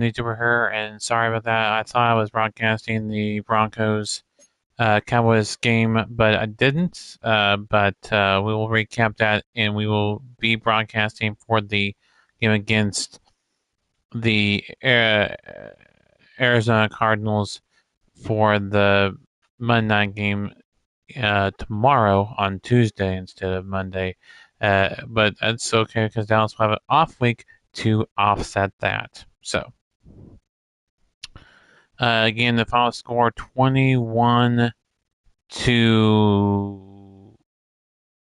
YouTuber here, and sorry about that. I thought I was broadcasting the Broncos Cowboys game, but I didn't. But we will recap that, and we will be broadcasting for the game against the Arizona Cardinals for the Monday night game tomorrow on Tuesday instead of Monday. But that's okay because Dallas will have an off week to offset that. So, again, the final score 21 to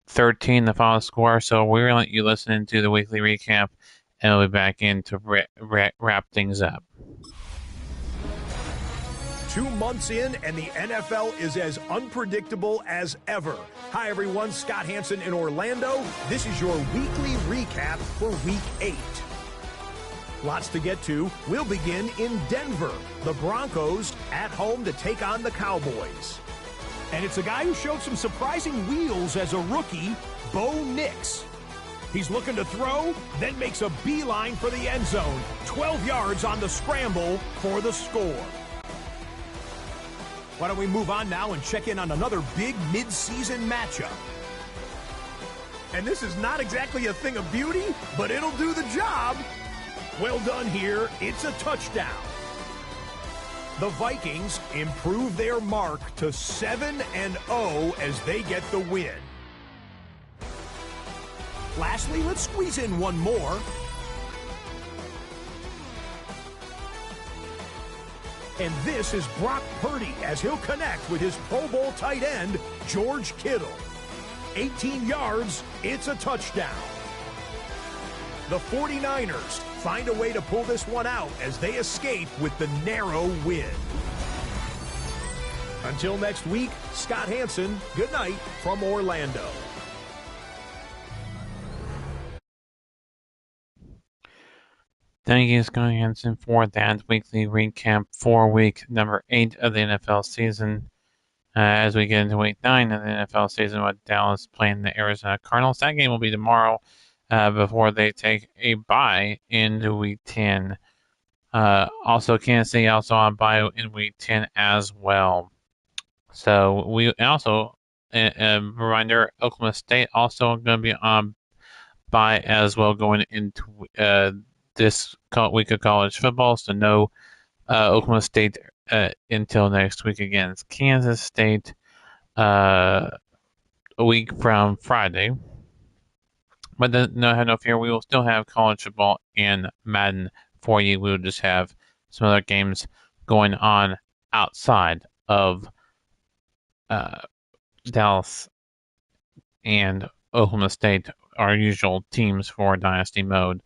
13, the final score. So, we're going to let you listen to the weekly recap, and we'll be back in to wrap things up. 2 months in, and the NFL is as unpredictable as ever. Hi, everyone. Scott Hansen in Orlando. This is your weekly recap for Week 8. Lots to get to. We'll begin in Denver. The Broncos at home to take on the Cowboys. And it's a guy who showed some surprising wheels as a rookie, Bo Nix. He's looking to throw, then makes a beeline for the end zone. 12 yards on the scramble for the score. Why don't we move on now and check in on another big mid-season matchup. And this is not exactly a thing of beauty, but it'll do the job. Well done here. It's a touchdown. The Vikings improve their mark to 7-0 as they get the win. Lastly, let's squeeze in one more. And this is Brock Purdy as he'll connect with his Pro Bowl tight end, George Kittle. 18 yards, it's a touchdown. The 49ers find a way to pull this one out as they escape with the narrow win. Until next week, Scott Hansen, good night from Orlando. Thank you, Scott Hansen, for that weekly recap for week number 8 of the NFL season. As we get into week 9 of the NFL season with Dallas playing the Arizona Cardinals. That game will be tomorrow before they take a bye into week 10. Also, Kansas City also on bye in week 10 as well. So we also, a reminder, Oklahoma State also going to be on bye as well going into this week of college football. So no Oklahoma State until next week against Kansas State a week from Friday. But no fear, we will still have college football and Madden for you. We will just have some other games going on outside of Dallas and Oklahoma State, our usual teams for Dynasty Mode.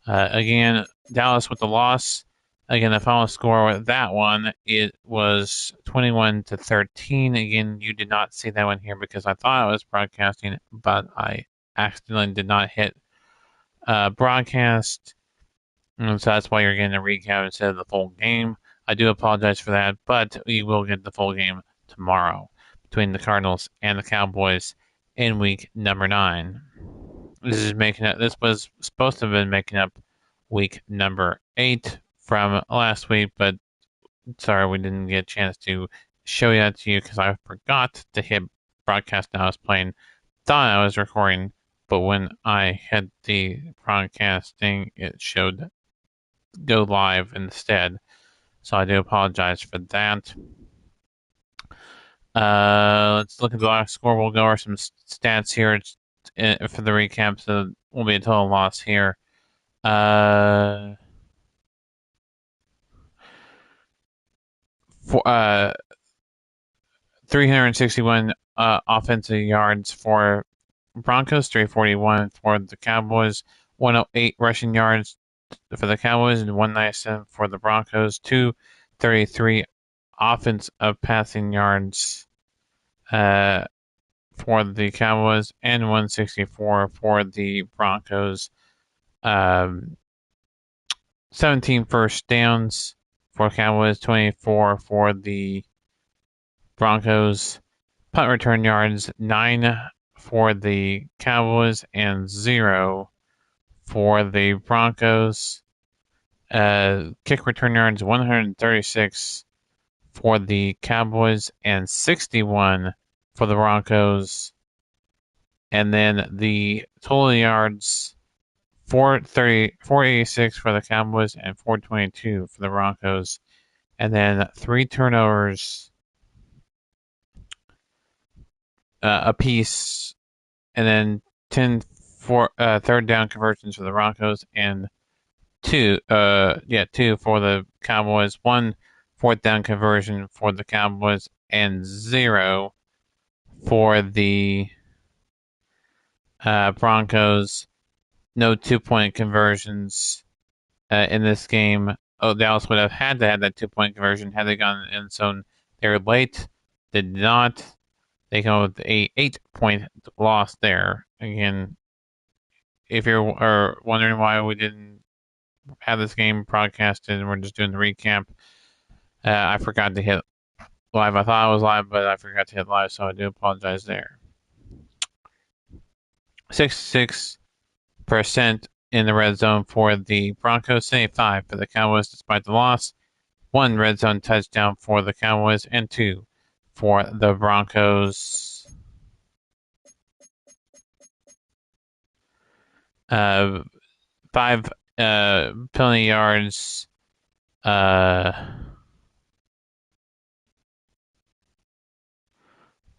Again, Dallas with the loss. Again, the final score with that one, it was 21 to 13. Again, you did not see that one here because I thought I was broadcasting, but I accidentally did not hit broadcast. And so that's why you're getting a recap instead of the full game. I do apologize for that, but we will get the full game tomorrow between the Cardinals and the Cowboys in week number 9. This was supposed to have been making up week number 8 from last week, but sorry we didn't get a chance to show that to you because I forgot to hit broadcast. I was playing, thought I was recording, but when I had the broadcasting, it showed go live instead. So I do apologize for that. Let's look at the last score. We'll go over some stats here for the recap. So it will be a total loss here. 361 offensive yards for Broncos, 341 for the Cowboys, 108 rushing yards for the Cowboys, and 197 for the Broncos, 233 offensive passing yards for the Cowboys, and 164 for the Broncos. 17 first downs for Cowboys, 24 for the Broncos. Punt return yards, 9 for the Cowboys and 0 for the Broncos. Kick return yards 136 for the Cowboys and 61 for the Broncos. And then the total yards 486 for the Cowboys and 422 for the Broncos. And then 3 turnovers apiece. And then 10 third down conversions for the Broncos and two for the Cowboys. 1 fourth down conversion for the Cowboys and 0 for the Broncos. No 2-point conversions in this game. Oh, Dallas would have had to have that 2-point conversion had they gone in the end zone. They were late, did not. They come with a 8-point loss there. Again, if you're wondering why we didn't have this game broadcasted and we're just doing the recap, I forgot to hit live. I thought I was live, but I forgot to hit live, so I do apologize there. 66% in the red zone for the Broncos, 75 for the Cowboys despite the loss. 1 red zone touchdown for the Cowboys and 2 for the Broncos. 5 penalty yards.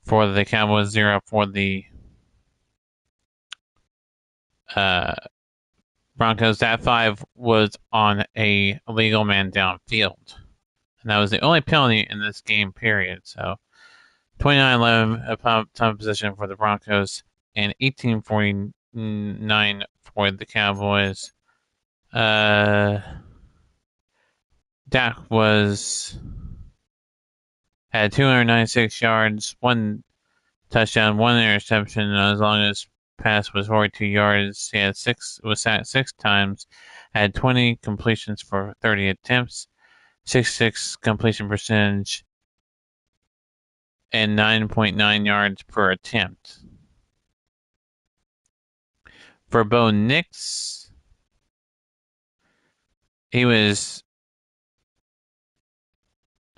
For the Cowboys, 0 for the Broncos. That 5 was on a illegal man downfield. And that was the only penalty in this game, period. So 29-11 time position for the Broncos and 18-49 for the Cowboys. Dak had 296 yards, 1 touchdown, 1 interception, as long as pass was 42 yards. He was sacked 6 times, had 20 completions for 30 attempts, 66 completion percentage, and 9.9 yards per attempt. For Bo Nix, he was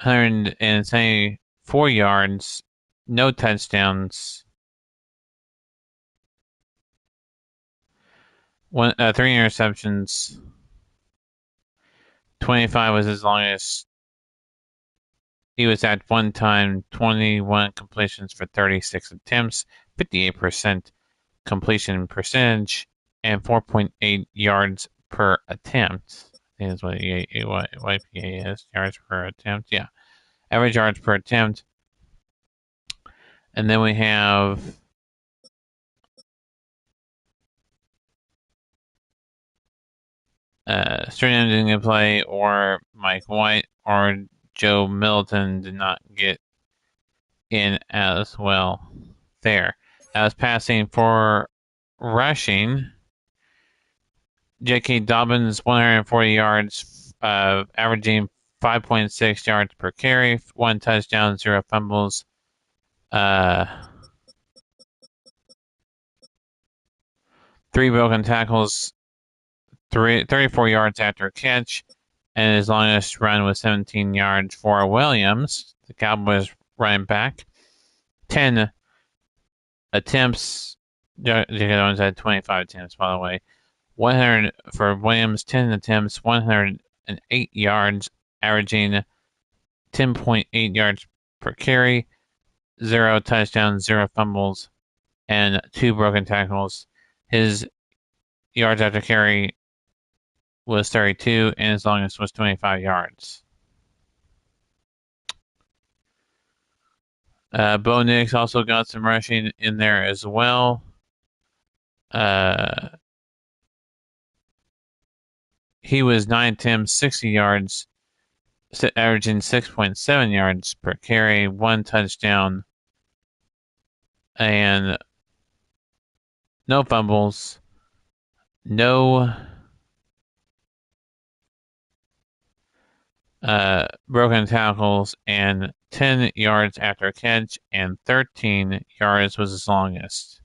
174 yards, no touchdowns, 3 interceptions. 25 was his longest. He was at one time 21 completions for 36 attempts, 58% completion percentage, and 4.8 yards per attempt. I think that's what YPA is, yards per attempt. Yeah, average yards per attempt. And then we have Sterling didn't play, or Mike White, or Joe Middleton did not get in as well there. That was passing. For rushing, J.K. Dobbins, 140 yards, averaging 5.6 yards per carry, 1 touchdown, 0 fumbles. 3 broken tackles, 34 yards after a catch, and his longest run was 17 yards for Williams, the Cowboys running back. 10 attempts. J.K. Dobbins had 25 attempts, by the way. 100 for Williams, 10 attempts, 108 yards, averaging 10.8 yards per carry, 0 touchdowns, 0 fumbles, and 2 broken tackles. His yards after carry was 32, and his longest was 25 yards. Bo Nix also got some rushing in there as well. He was 9 attempts, 60 yards, averaging 6.7 yards per carry, 1 touchdown, and no fumbles, no broken tackles, and 10 yards after a catch, and 13 yards was his longest.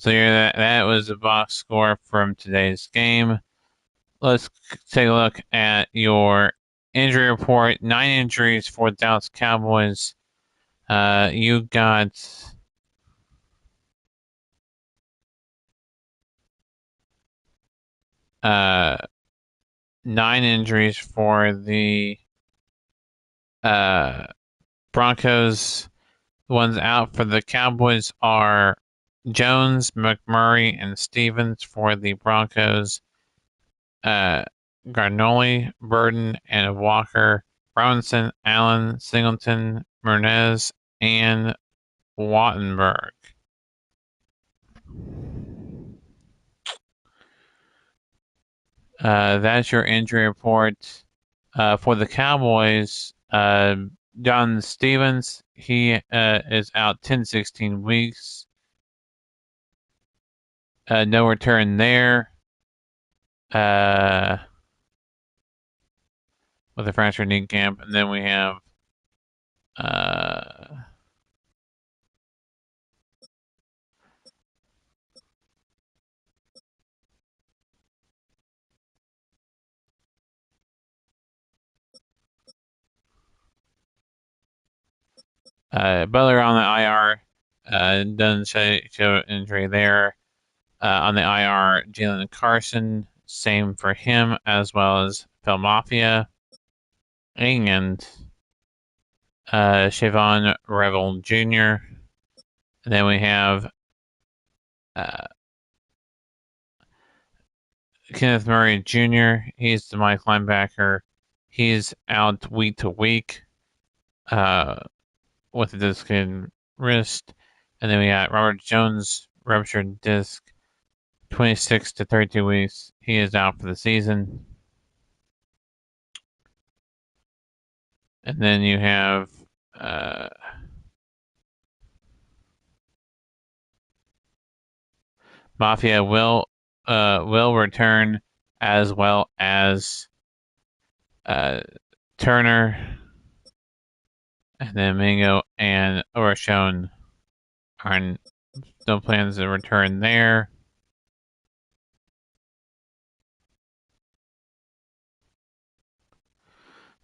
So yeah, that was the box score from today's game. Let's take a look at your injury report. 9 injuries for the Dallas Cowboys. You got 9 injuries for the Broncos. The ones out for the Cowboys are Jones, McMurray, and Stevens for the Broncos. Garnoli, Burden, and Walker, Robinson, Allen, Singleton, Mernez, and Wattenberg. That's your injury report. For the Cowboys, John Stevens, he is out 10-16 weeks. No return there. With a fractured knee camp. And then we have Butler on the IR. Doesn't show injury there. On the IR, Jalen Carson, same for him, as well as Phil Mafia. And Shavon Revel Jr. And then we have Kenneth Murray Jr. He's the Mike linebacker. He's out week to week with a dislocated wrist. And then we got Robert Jones, ruptured disc, 26 to 32 weeks. He is out for the season. And then you have Mafia will return, as well as Turner, and then Mingo and Orshone are no plans to return there.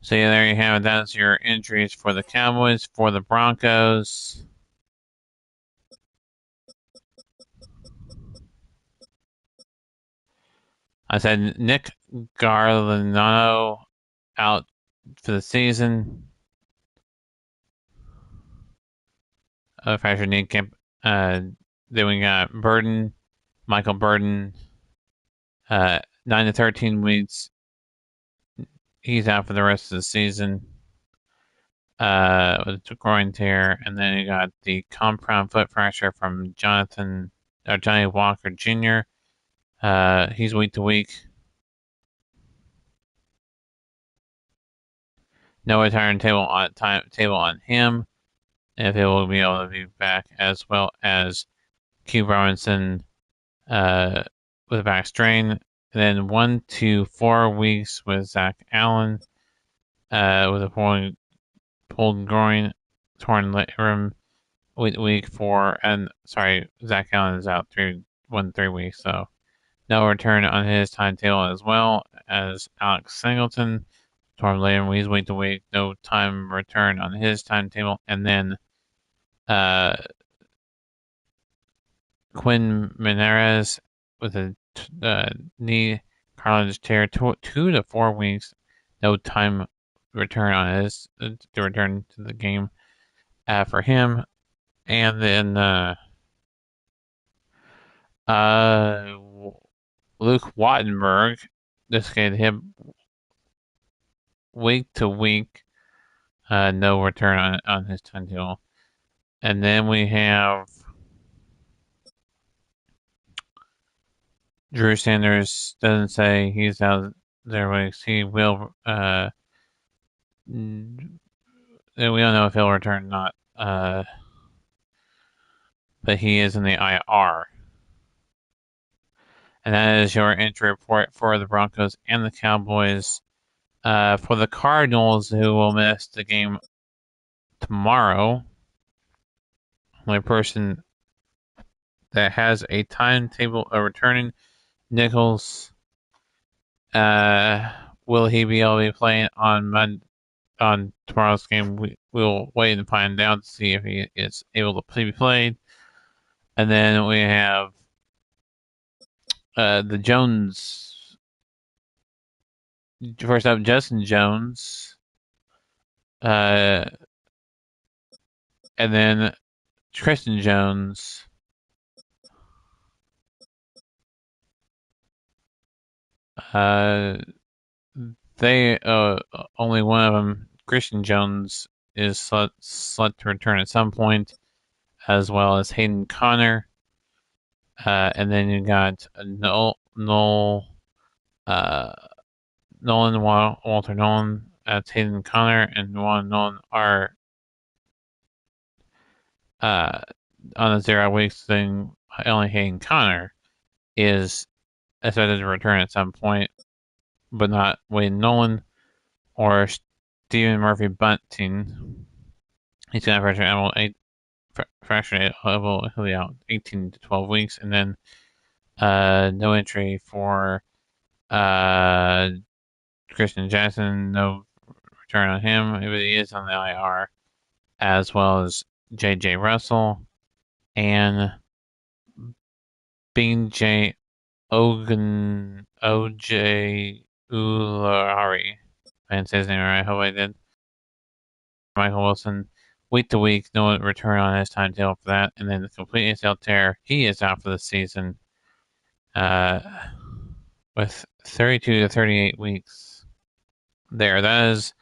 So yeah, there you have it. That's your injuries for the Cowboys. For the Broncos, I said Nick Garlano out for the season. Fractured knee camp. Then we got Burden, Michael Burden, 9 to 13 weeks. He's out for the rest of the season with a groin tear. And then you got the compound foot fracture from Johnny Walker Jr. He's week to week. No return table on him. If he will be able to be back, as well as Q Robinson with a back strain. And then 1 to 4 weeks with Zach Allen with a pulled groin, torn labrum, week 4. And sorry, Zach Allen is out 3 weeks, so no return on his timetable, as well as Alex Singleton, torn labrum. He's week to week, no time return on his timetable. And then Quinn Menares with a knee cartilage tear, 2 to 4 weeks, no time return on his to return to the game for him. And then Luke Wattenberg, this gave him week to week, no return on his timetable. And then we have Drew Sanders. Doesn't say he's out there weeks. He will. We don't know if he'll return or not. But he is in the IR. And that is your injury report for the Broncos and the Cowboys. For the Cardinals, who will miss the game tomorrow, only person that has a timetable of returning. Nichols, will he be able to be playing on tomorrow's game? We'll wait and find out to see if he is able to be played. And then we have the Jones. First up, Justin Jones. And then Tristan Jones. They only one of them, Christian Jones, is set to return at some point, as well as Hayden Connor. And then you got Walter Nolan, Hayden Connor, and Juan Nolan are on the 0 weeks thing. Only Hayden Connor is expected to return at some point, but not Wayne Nolan or Stephen Murphy Bunting. He's going to fracture he'll be out 18 to 12 weeks, and then no entry for Christian Jackson, no return on him, but he is on the IR, as well as J.J. Russell and B.J. O.J. Ulari. I didn't say his name right. I hope I did. Michael Wilson, week to week, no return on his timetable for that. And then the complete ACL tear, he is out for the season with 32 to 38 weeks. There, that is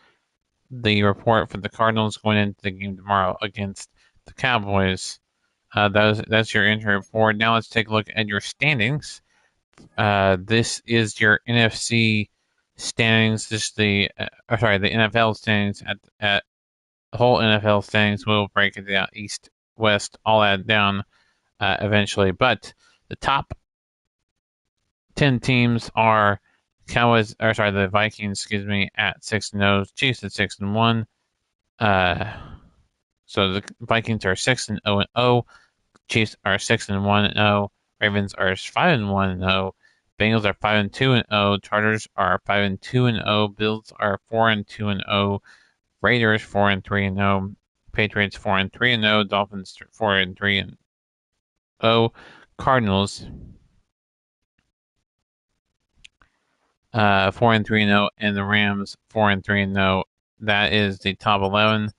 the report for the Cardinals going into the game tomorrow against the Cowboys. That's your injury report. Now let's take a look at your standings. This is your NFC standings. This is the NFL standings at the whole NFL standings. We'll break it down east, west, all that down eventually. But the top 10 teams are the Vikings, at 6-0, Chiefs at 6-1. So the Vikings are 6-0-0, Chiefs are 6-1-0, Ravens are 5-1-0, Bengals are 5-2-0, Chargers are 5-2-0, Bills are 4-2-0, Raiders 4-3-0, Patriots 4-3-0, Dolphins 4-3-0, Cardinals 4-3-0, and the Rams 4-3-0. That is the top 11.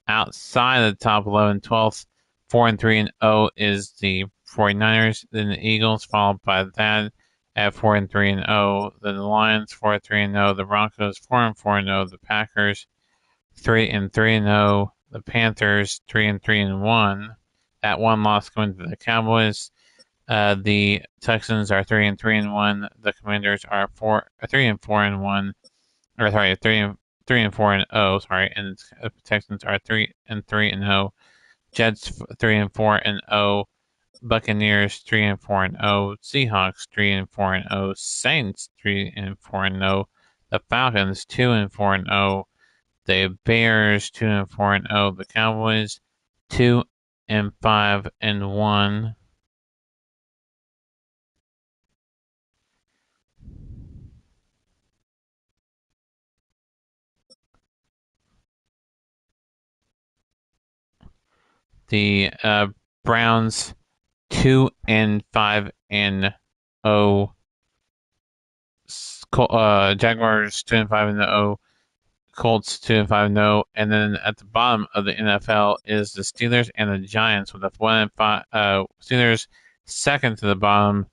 Outside of the top 11, 12th, 4-3-0 is the 49ers, then the Eagles, followed by that at 4-3-0. Then the Lions 4-3-0, the Broncos 4-4-0, the Packers 3-3-0, the Panthers 3-3-1. That one loss going to the Cowboys. The Texans are 3-3-1. The Commanders are 3-4-1. Or sorry, 3-4-0. Sorry, and the Texans are 3-3-0. Jets 3-4-0. Buccaneers 3-4-0. Seahawks 3-4-0. Saints 3-4-0. The Falcons 2-4-0. The Bears 2-4-0. The Cowboys 2-5-1. The Browns 2-5-0. Jaguars 2-5-0. Colts 2-5-0, and then at the bottom of the NFL is the Steelers and the Giants with a 1-5. Steelers second to the bottom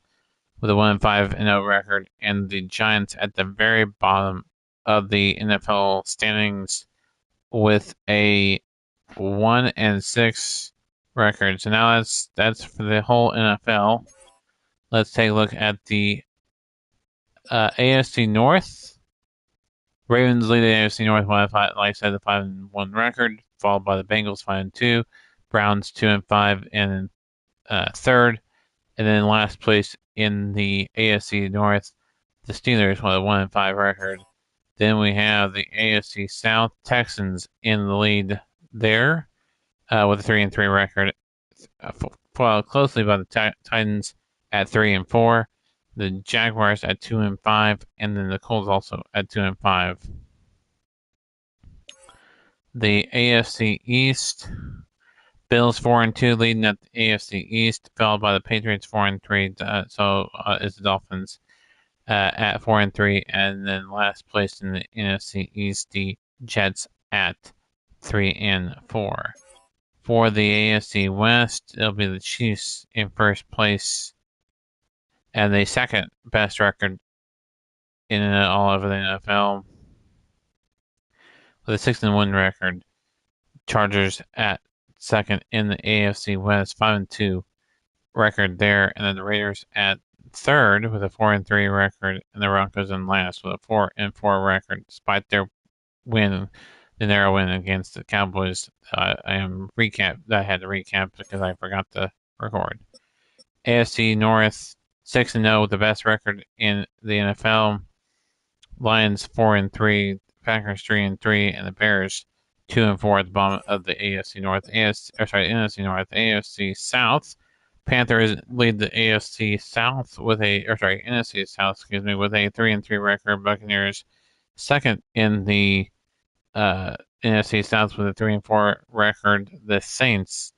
with a 1-5-0 record, and the Giants at the very bottom of the NFL standings with a 1-6 record. So now that's for the whole NFL. Let's take a look at the AFC North. Ravens lead the AFC North with, like I said, the 5-1 record, followed by the Bengals 5-2, Browns 2-5 in third, and then last place in the AFC North, the Steelers with a 1-5 record. Then we have the AFC South, Texans in the lead there with a 3-3 record, followed closely by the Titans at 3-4, the Jaguars at 2-5, and then the Colts also at 2-5. The AFC East, Bills 4-2 leading at the AFC East, followed by the Patriots 4-3. So is the Dolphins at 4-3, and then last place in the NFC East, the Jets at 3-4. For the AFC West, it'll be the Chiefs in first place, and the second best record in all of the NFL with a 6-1 record. Chargers at second in the AFC West, 5-2 record there, and then the Raiders at third with a 4-3 record, and the Broncos in last with a 4-4 record, despite their win, the narrow win against the Cowboys. I had to recap because I forgot to record. AFC North 6-0 with the best record in the NFL. Lions 4-3, Packers 3-3, and the Bears 2-4 at the bottom of the NFC North. NFC North. AFC South. Panthers lead the NFC South with NFC South, with a 3-3 record. Buccaneers second in the NFC South with a 3-4 record. The Saints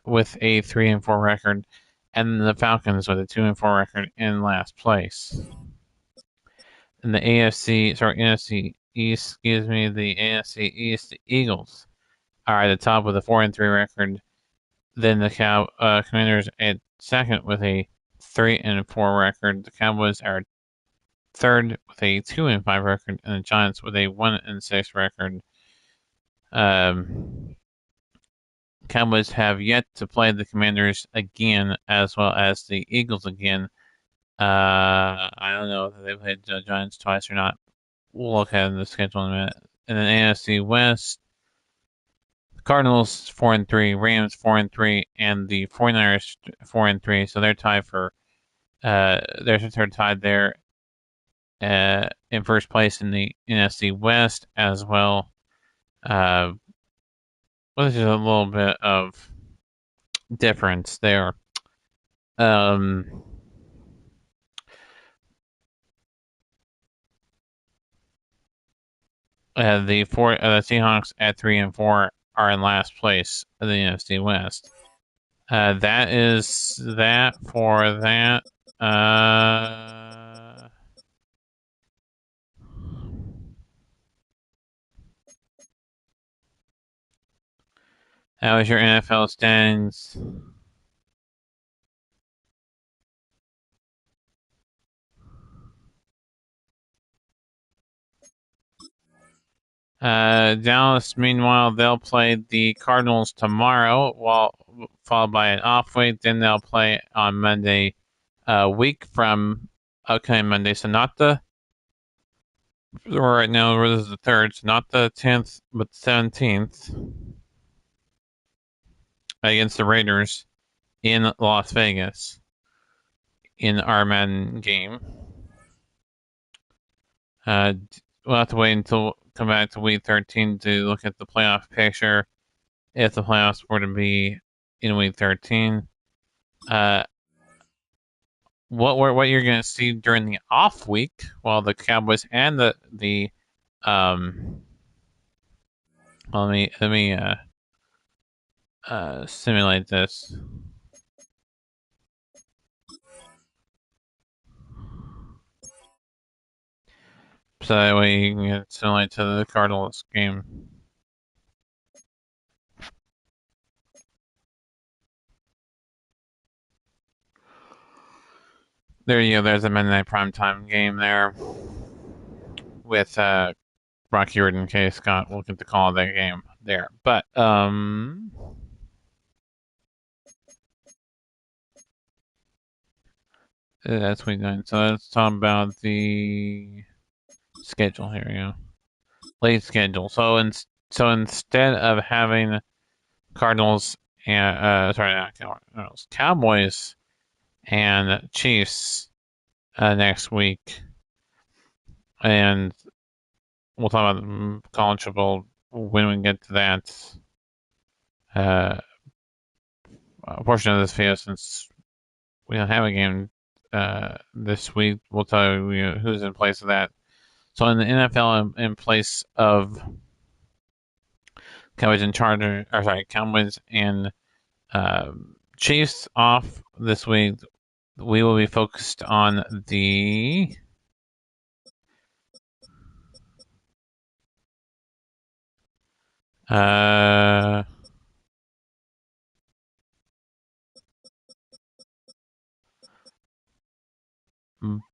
with a 3-4 record, and the Falcons with a 2-4 record in last place. In the NFC East, the AFC East, the Eagles are at the top with a 4-3 record. Then the Commanders at second with a 3-4 record. The Cowboys are third with a 2-5 record, and the Giants with a 1-6 record. Cowboys have yet to play the Commanders again, as well as the Eagles again. I don't know if they played the Giants twice or not. We'll look at the schedule in a minute. And then AFC West, Cardinals 4-3, Rams 4-3, and the 49ers 4-3. So they're tied they're tied there in first place in the NFC West as well. Well, there's a little bit of difference there. The Seahawks at 3-4 are in last place of the NFC West. That is that for that. That was your NFL standings. Dallas, meanwhile, they'll play the Cardinals tomorrow, followed by an off week. Then they'll play on Monday, a week from upcoming Monday. So not right now, this is the 3rd, so not the 10th, but the 17th against the Raiders in Las Vegas in our Madden game. We'll have to wait until come back to week 13 to look at the playoff picture if the playoffs were to be in week 13. What you're going to see during the off week, while the Cowboys and let me simulate this. So that way you can get simulate to the Cardinals game. There you go. There's a Monday Night Primetime game there with Rocky Road and K. Scott. We'll get the call of that game there. But that's week 9. So let's talk about the schedule here. Late schedule. So instead of having Cardinals and Cowboys and Chiefs next week, and we'll talk about college football when we get to that uh, portion of this video, since we don't have a game this week. We'll tell you who's in place of that. So in the NFL, in place of Cowboys and Cowboys and Chiefs off this week, we will be focused on the uh,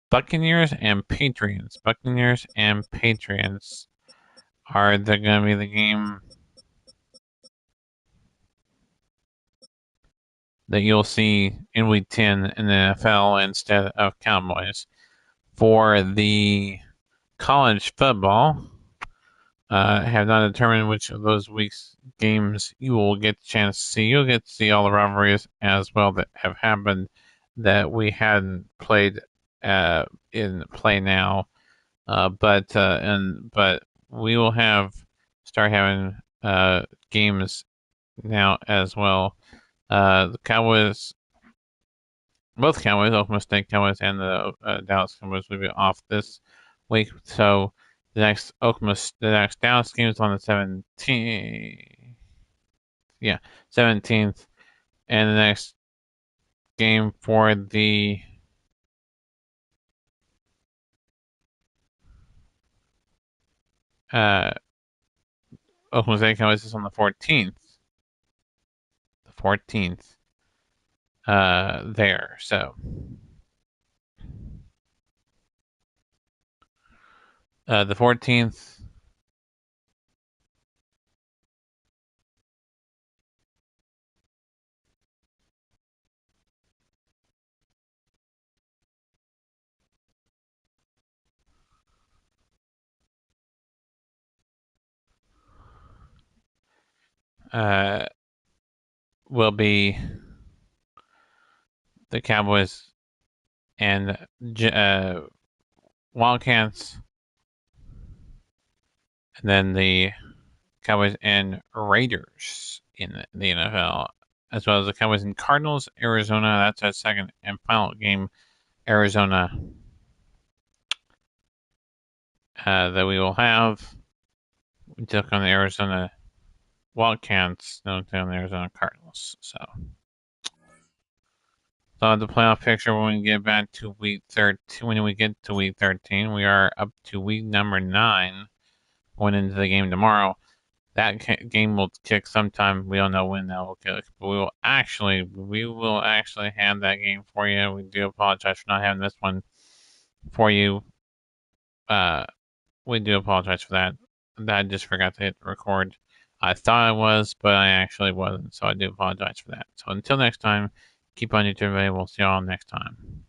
Buccaneers and Patriots. Buccaneers and Patriots are going to be the game that you'll see in Week 10 in the NFL instead of Cowboys. For the college football, have not determined which of those weeks games you will get the chance to see. You'll get to see all the rivalries as well that have happened that we hadn't played in play now. But we will start having games now as well. The Cowboys, both Cowboys, Oklahoma State Cowboys and the Dallas Cowboys, will be off this week. So the next Dallas game is on the 17th. Yeah, 17th, and the next game for the uh, Oklahoma State Cowboys is on the 14th. The 14th. There. So the 14th. Uh, will be the Cowboys and Wildcats, and then the Cowboys and Raiders in the NFL, as well as the Cowboys and Cardinals, Arizona. That's our second and final game. Arizona that we will have. We took on the Arizona Wildcats, no, took on the Arizona Cardinals. So the playoff picture when we get back to week 13. When we get to week 13, we are up to week number 9, going into the game tomorrow. That game will kick sometime. We don't know when that will kick, but we will actually have that game for you. We do apologize for not having this one for you. We do apologize for that. I just forgot to hit record. I thought I was, but I actually wasn't. So I do apologize for that. So until next time, keep on YouTube. We'll see y'all next time.